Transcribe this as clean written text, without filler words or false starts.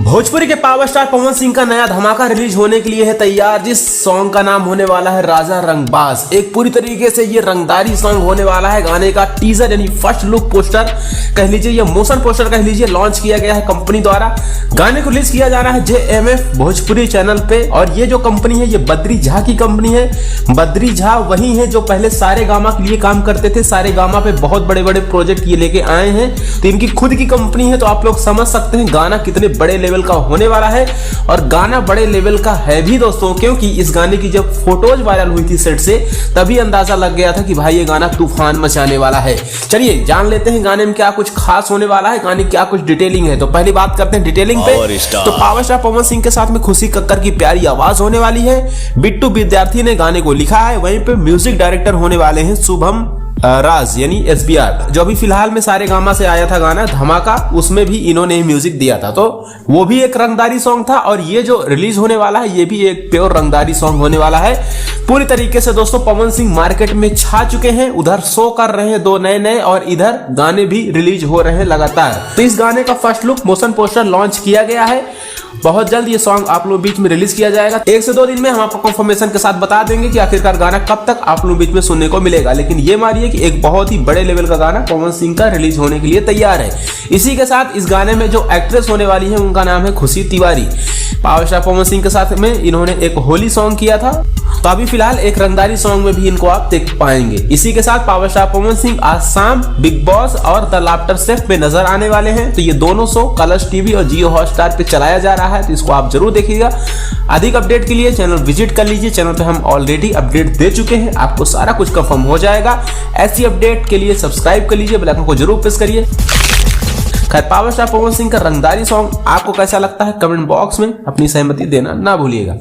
भोजपुरी के power star Pawan Singh का नया धमाका रिलीज होने के लिए है तैयार, जिस सॉन्ग का नाम होने वाला है राजा रंगबाज। एक पूरी तरीके से ये रंगदारी सॉन्ग होने वाला है। गाने का टीजर यानी फर्स्ट लुक पोस्टर कह लीजिए, ये मोशन पोस्टर कह लीजिए, लॉन्च किया गया है कंपनी द्वारा। गाने को रिलीज किया जा रहा है JMF भोजपुरी चैनल पे। और ये जो कंपनी है ये बद्री झा की कंपनी है। बद्री झा वही है जो पहले सारे गामा के लिए काम करते थे। सारे गामा पे बहुत बड़े बड़े प्रोजेक्ट ये लेके आए हैं, तो इनकी खुद की कंपनी है। तो आप लोग समझ सकते हैं गाना कितने बड़े लेवल का होने वाला है। और गाना बड़े लेवल का है भी दोस्तों, क्योंकि इस गाने की जब फोटोज वायरल हुई थी सेट से, तभी अंदाजा लग गया था कि भाई ये गाना तूफान मचाने वाला है। चलिए जान लेते हैं गाने में क्या कुछ खास होने वाला है, गाने क्या कुछ डिटेलिंग है। तो पहली बात करते हैं डिटेलिंग पे। तो पावर स्टार पवन सिंह के साथ में खुशी कक्कर की प्यारी आवाज होने वाली है। बिट्टू विद्यार्थी ने गाने को लिखा है। वहीं पे म्यूजिक डायरेक्टर होने वाले हैं शुभम राज यानी SBR, जो अभी फिलहाल में सारे गामा से आया था गाना धमाका, उसमें भी इन्होंने म्यूजिक दिया था। तो वो भी एक रंगदारी सॉन्ग था, और ये जो रिलीज होने वाला है ये भी एक प्योर रंगदारी सॉन्ग होने वाला है। पूरी तरीके से दोस्तों पवन सिंह मार्केट में छा चुके हैं। उधर शो कर रहे हैं 2 नए और इधर गाने भी रिलीज हो रहे हैं लगातार। तो इस गाने का first look motion poster launch किया गया है। बहुत जल्द ये सॉन्ग आप लोग बीच में रिलीज किया जाएगा। 1 से 2 दिन में हम आपको कंफर्मेशन के साथ बता देंगे कि आखिरकार गाना कब तक आप लोग बीच में सुनने को मिलेगा। लेकिन ये मानिए कि एक बहुत ही बड़े लेवल का गाना पवन सिंह का रिलीज होने के लिए तैयार है। इसी के साथ इस गाने में जो एक्ट्रेस होने वाली है उनका नाम है खुशी तिवारी। पावर स्टार पवन सिंह के साथ में इन्होंने एक होली सॉन्ग किया था, तो अभी फिलहाल एक रंगदारी सॉन्ग में भी इनको आप देख पाएंगे। इसी के साथ पावर स्टार पवन सिंह आज शाम बिग बॉस और द लाफ्टर शेफ पे नजर आने वाले हैं। तो ये दोनों शो कलर्स टीवी और जियो हॉटस्टार पे चलाया जा रहा है, तो इसको आप जरूर देखिएगा। अधिक अपडेट के लिए चैनल विजिट कर लीजिए। चैनल पे हम ऑलरेडी अपडेट दे चुके हैं, आपको सारा कुछ कंफर्म हो जाएगा। ऐसी अपडेट के लिए सब्सक्राइब कर लीजिए, बेल आइकन को जरूर प्रेस करिए। खैर, पावर स्टार पवन सिंह का रंगदारी सॉन्ग आपको कैसा लगता है कमेंट बॉक्स में अपनी सहमति देना ना भूलिएगा।